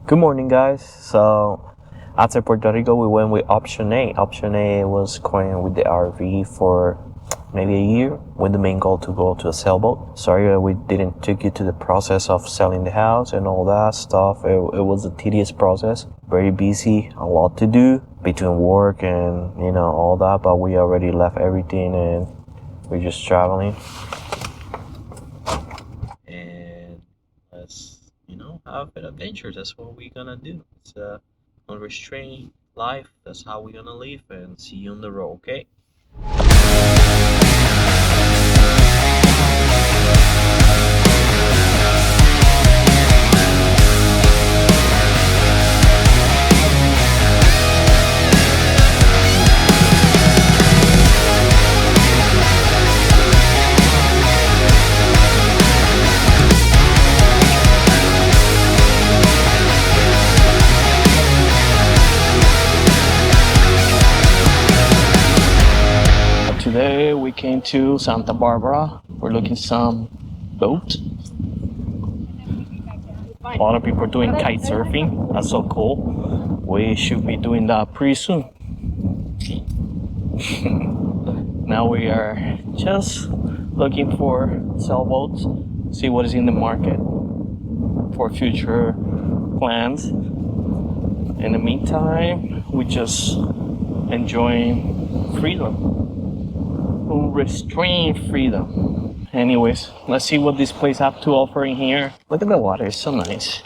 Good morning, guys. So, after Puerto Rico, we went with option A. Option A was going with the RV for maybe a year with the main goal to go to a sailboat. Sorry we didn't take you to the process of selling the house and all that stuff. It was a tedious process, very busy, a lot to do between work and, all that, but we already left everything and we're just traveling. And let's have an adventure. That's what we're gonna do. It's a unrestrained life. That's how we're gonna live. And see you on the road, okay? Today we came to Santa Barbara. We're looking some boat. A lot of people are doing kite surfing. That's so cool. We should be doing that pretty soon. Now we are just looking for sailboats, see what is in the market for future plans. In the meantime, we just enjoying freedom. Unrestrained freedom. Anyways, let's see what this place have to offer in here. Look at the water, it's so nice.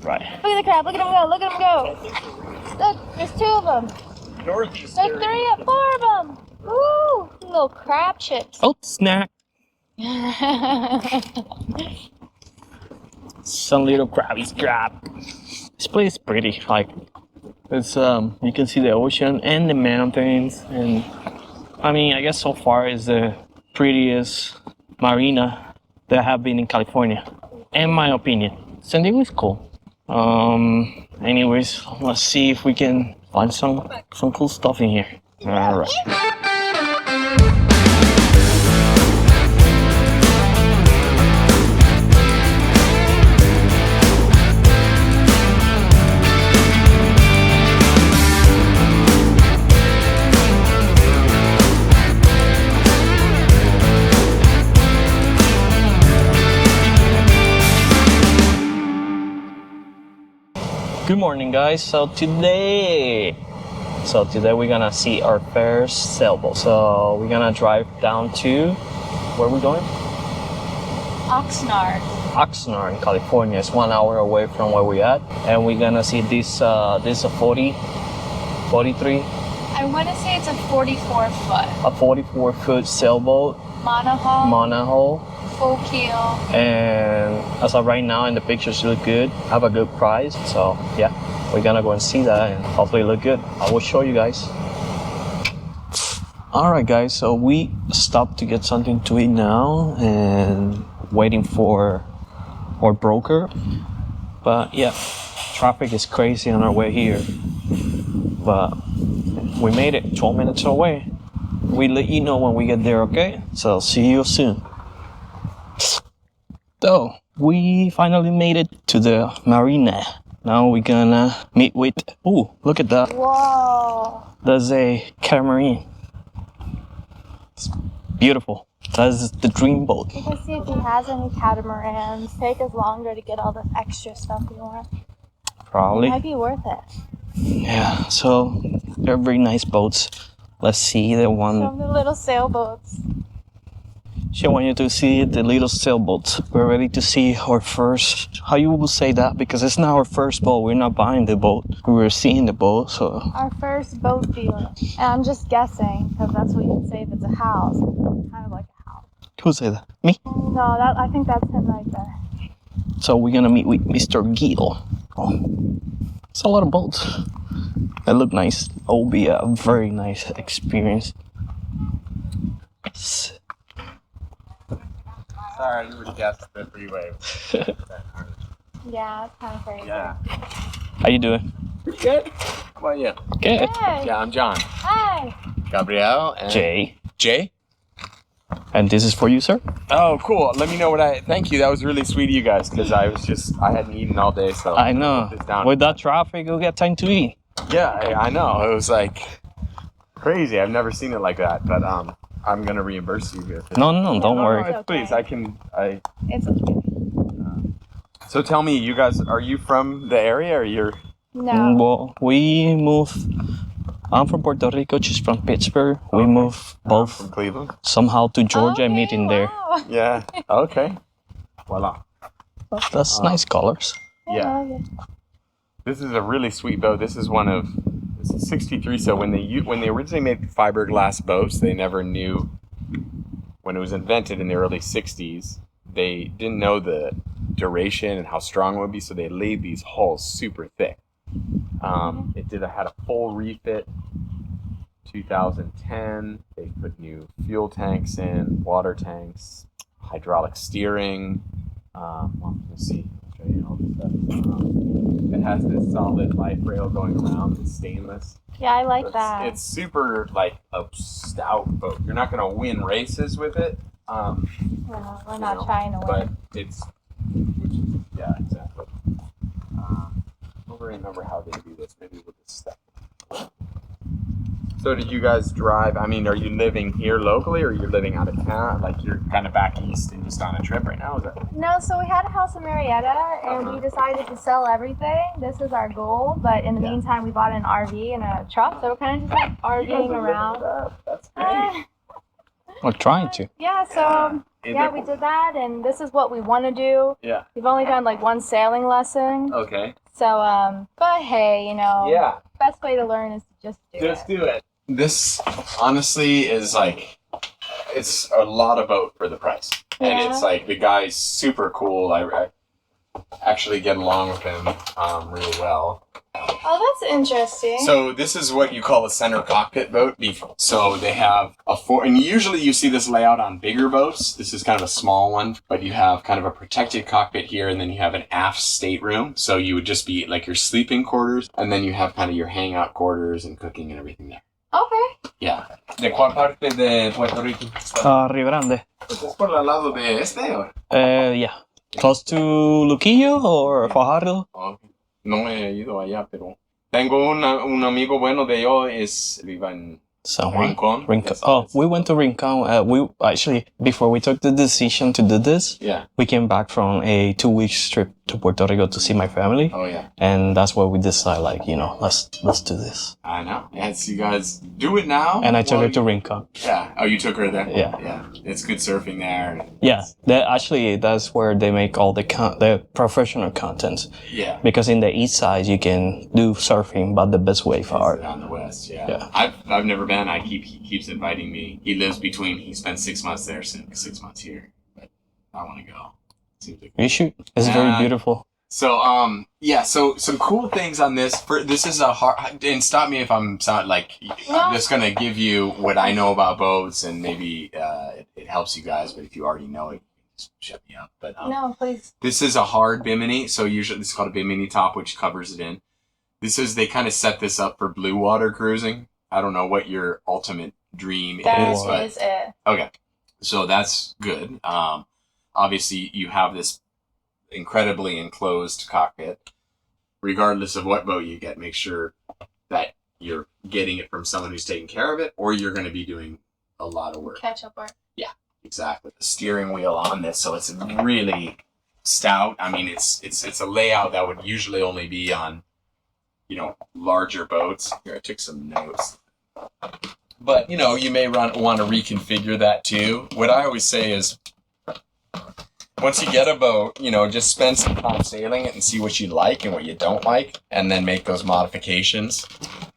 Right. Look at the crab, look at him go, look at him go. Look, there's 2 of them. Northeast. There's 4 of them. Woo! Little crab chips. Oh, snack. Some little crabbies crab. This place is pretty. Like, it's you can see the ocean and the mountains, and I guess so far is the prettiest marina that have been in California, in my opinion. San Diego is cool. Anyways, let's see if we can find some cool stuff in here. All right. Good morning, guys. So today we're gonna see our first sailboat. So we're gonna drive down to, where are we going? Oxnard. Oxnard in California. It's 1 hour away from where we're at, and we're gonna see this a 43. I want to say it's a 44 foot. A 44-foot sailboat. Monohull. Full keel. And as of right now, in the pictures look good. Have a good price. So yeah, we're gonna go and see that and hopefully look good. I will show you guys. Alright guys, so we stopped to get something to eat now and waiting for our broker. But yeah, traffic is crazy on our way here. But we made it 12 minutes away. We'll let you know when we get there, okay? So see you soon. So, we finally made it to the marina. Now we're gonna meet with, oh, look at that. Whoa. There's a catamaran. It's beautiful. That's the dream boat. You can see if he has any catamarans. Take us longer to get all the extra stuff we want. Probably. It might be worth it. Yeah, so they're very nice boats. Let's see the one. Some of the little sailboats. She want you to see the little sailboats. We're ready to see our first, how you will say that? Because it's not our first boat. We're not buying the boat. We were seeing the boat, so. Our first boat feeling. And I'm just guessing, because that's what you'd say if it's a house. Kind of like a house. Who said that? Me? No, I think that's him right there. So we're gonna meet with Mr. Gil. Oh, it's a lot of boats. They look nice. It will be a very nice experience. Sorry, you were just the freeway. Yeah, it's kind of crazy. Yeah. How you doing? Pretty good. How about you? Good. Hey. Yeah, I'm John. Hi. Gabrielle and Jay. Jay. And this is for you, sir. Oh, cool. Let me know thank you. That was really sweet of you guys because I hadn't eaten all day. So I know. put this down. With that traffic, you'll get time to eat. Yeah, I know. It was like crazy. I've never seen it like that. But I'm gonna reimburse you here. No, don't no, worry. it's okay. Please, I. It's okay. So tell me, you guys, are you from the area or you're? No. Well, we moved. I'm from Puerto Rico. She's from Pittsburgh. We moved both From Cleveland. somehow to Georgia, Okay, meeting there. wow. Yeah. Okay. Voila. That's nice colors. Yeah. This is a really sweet boat. This is 63. So when they originally made fiberglass boats, they never knew, when it was invented in the early 60s, they didn't know the duration and how strong it would be, so they laid these hulls super thick. It had a full refit 2010. They put new fuel tanks in, water tanks, hydraulic steering. Let's see. I'll show you all this stuff. It has this solid life rail going around. It's stainless. Yeah, I like It's- that. It's super like a stout boat. You're not gonna win races with it. Well, we're you not know, trying to but win. it's yeah, exactly. I don't remember how they do this. Maybe with this stuff. So did you guys drive? I mean, are you living here locally, or you're living out of town? Like you're kind of back east and just on a trip right now? Is that? No, so we had a house in Marietta, and we decided to sell everything. This is our goal, but in the Yeah. meantime, we bought an RV and a truck, so we're kind of just like You guys RVing are living around. it up. That's great. We're trying to. Yeah, so yeah, we did that, and this is what we want to do. Yeah. We've only done like one sailing lesson, Okay. so but hey, Yeah. best way to learn is to just do Just it. do it. This honestly is like, it's a lot of boat for the price. And Yeah. it's like, the guy's super cool. I actually get along with him really well. Oh, that's interesting. So this is what you call a center cockpit boat. So they have and usually you see this layout on bigger boats. This is kind of a small one, but you have kind of a protected cockpit here, and then you have an aft stateroom. So you would just be like your sleeping quarters, and then you have kind of your hangout quarters and cooking and everything there. Okay. Yeah. ¿De cuál parte de Puerto Rico? Rio Grande. ¿Estás por el lado de este o? Yeah. Close to Luquillo or Fajardo? No he ido allá, pero tengo un amigo bueno de ellos, viva en San Juan. Rincón. Oh, we went to Rincon. We actually, before we took the decision to do this, Yeah. we came back from a 2-week trip to Puerto Rico to see my family. Oh yeah. And that's where we decided, like, let's do this. I know. Yes, you guys do it now. And I took while her to you- Rincon. Yeah. Oh, you took her there. Yeah. Yeah. It's good surfing there. Yeah, that's where they make all the professional content. Yeah. Because in the east side you can do surfing, but the best way for art. On the west. Yeah. Yeah. I've never been. He keeps inviting me. He spent 6 months there, 6 months here. But I want to go. Seems like You should. It's very Yeah. beautiful. So yeah, so some cool things on this. This is a hard, and stop me if I'm I'm just gonna give you what I know about boats, and maybe it helps you guys. But if you already know it, just shut me up. But No, please. this is a hard bimini, so usually this is called a bimini top, which covers it in. They kind of set this up for blue water cruising. I don't know what your ultimate dream That is, but is it. okay, so that's good. Obviously, you have this incredibly enclosed cockpit. Regardless of what boat you get, make sure that you're getting it from someone who's taking care of it, or you're going to be doing a lot of work. Catch up work. Exactly. The steering wheel on this, so it's really stout. I mean, it's a layout that would usually only be on, larger boats. Here, I took some notes. But, you may want to reconfigure that too. What I always say is, once you get a boat, just spend some time sailing it and see what you like and what you don't like, and then make those modifications.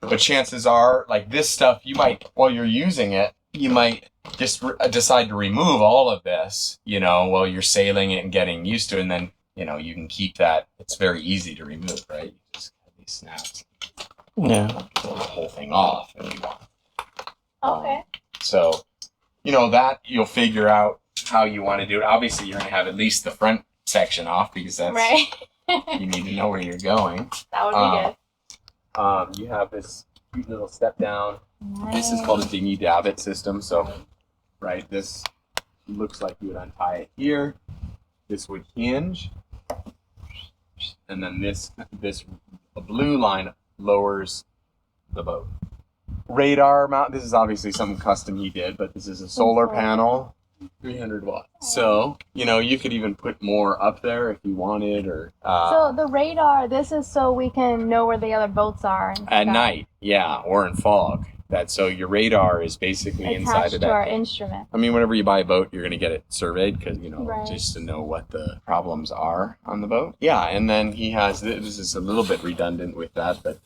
But chances are, like this stuff, you might, while you're using it, you might just decide to remove all of this, while you're sailing it and getting used to it, and then, you can keep that. It's very easy to remove, right? You just have these snaps, Yeah. pull the whole thing off if you want. Okay. So, that you'll figure out how you want to do it. Obviously, you're going to have at least the front section off, because that's Right. you need to know where you're going. That would be good. You have this cute little step down. This is called a dinghy davit system. So, right, this looks like you would untie it here. This would hinge, and then this blue line lowers the boat. Radar mount. This is obviously something custom he did, but this is a solar panel, 300 watts. So you could even put more up there if you wanted, or So the radar, this is so we can know where the other boats are and at stuff. night, yeah, or in fog. So your radar is basically inside Attached of to that. our instrument. I mean, whenever you buy a boat, you're going to get it surveyed because, Right. just to know what the problems are on the boat. Yeah, and then he has, this is a little bit redundant with that, but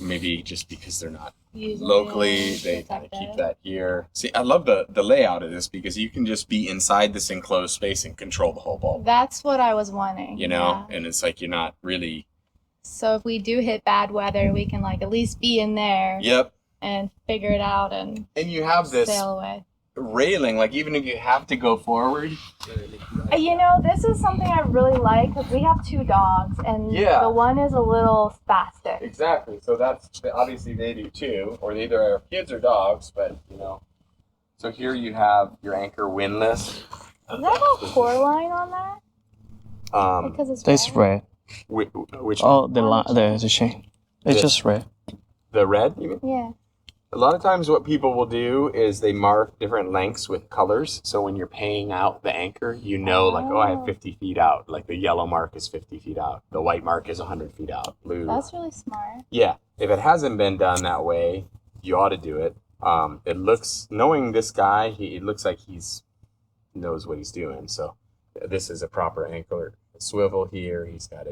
maybe just because they're not Using locally, it, they kind of protect keep it. that here. See, I love the layout of this because you can just be inside this enclosed space and control the whole boat, That's what I was wanting. Yeah. and it's like you're not really, So if we do hit bad weather, we can at least be in there yep. and figure it out and And you have this sail away. railing, like even if you have to go forward. This is something I really like because we have 2 dogs and Yeah. the one is a little spastic. Exactly. So that's obviously they do too, or they either are kids or dogs. But So here you have your anchor windlass. Does that have a core line on that? Because it's It's red. Which Oh, the chain. It's This. just red. the red? You mean? Yeah. A lot of times, what people will do is they mark different lengths with colors. So when you're paying out the anchor, I have 50 feet out. Like the yellow mark is 50 feet out. The white mark is 100 feet out. Blue. That's really smart. Yeah, if it hasn't been done that way, you ought to do it. It looks, knowing this guy, it looks like knows what he's doing. So this is a proper anchor. A swivel here. He's got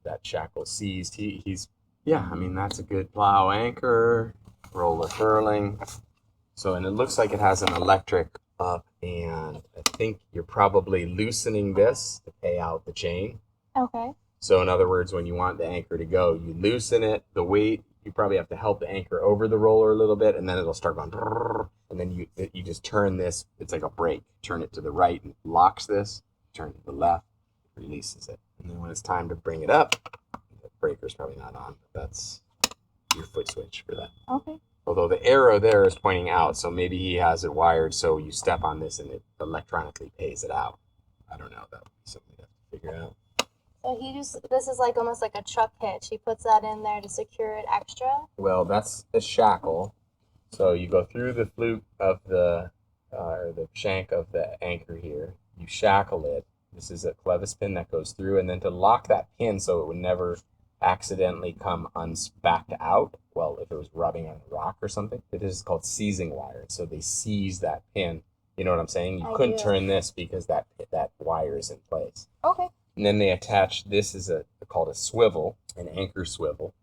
that shackle seized. That's a good plow anchor. Roller furling. So, and it looks like it has an electric up, and I think you're probably loosening this to pay out the chain. Okay. So in other words, when you want the anchor to go, you loosen it, the weight, you probably have to help the anchor over the roller a little bit, and then it'll start going, and then you just turn this, it's like a brake, turn it to the right and it locks this, turn it to the left, releases it. And then when it's time to bring it up, the breaker's probably not on, but that's your foot switch for that. Okay. Although the arrow there is pointing out, so maybe he has it wired so you step on this and it electronically pays it out. I don't know, that would be something to have to figure out. So this is almost like a truck hitch. He puts that in there to secure it extra. Well, that's a shackle. So you go through the fluke of or the shank of the anchor here. You shackle it. This is a clevis pin that goes through, and then to lock that pin so it would never accidentally come backed out. Well, if it was rubbing on a rock or something, it is called seizing wire. So they seize that pin. You know what I'm saying? You couldn't turn this because that wire is in place. Okay. And then they attach, this is called a swivel, an anchor swivel.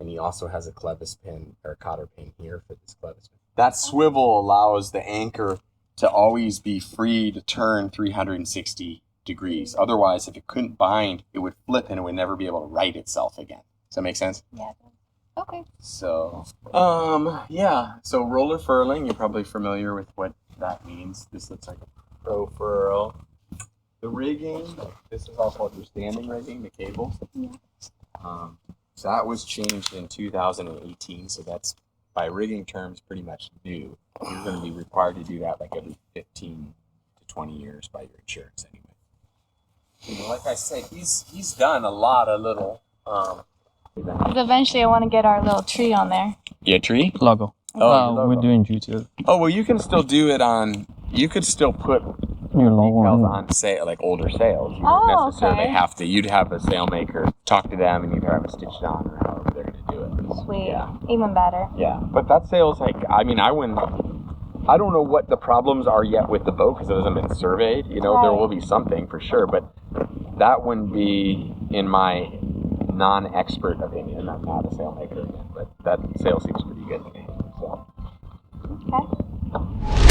And he also has a clevis pin or a cotter pin here for this clevis pin. That swivel allows the anchor to always be free to turn 360 degrees. Otherwise, if it couldn't bind, it would flip and it would never be able to right itself again. Does that make sense? Yeah. Okay. So, So roller furling, you're probably familiar with what that means. This looks like a pro furl. The rigging, this is all called your standing rigging, the cables. Yeah. That was changed in 2018, so that's, by rigging terms, pretty much new. You're going to be required to do that like every 15 to 20 years by your insurance anyway. Like I said, he's done a lot of little... Eventually I want to get our little tree on there. Yeah, tree? Logo. Oh, your We're logo. doing YouTube. Oh, well, you can still do it on... You could still put Your decals logo. on sail, like older sails. You Oh, don't necessarily okay. have to. You'd have a sailmaker talk to them, and you'd have it stitched on, or however they're going to do it. Sweet. Yeah. Even better. Yeah, but that sail's like, I don't know what the problems are yet with the boat because it hasn't been surveyed. There Right. will be something for sure, but that wouldn't be in my non-expert opinion. I'm not a sailmaker, but that sail seems pretty good to me. So. Okay.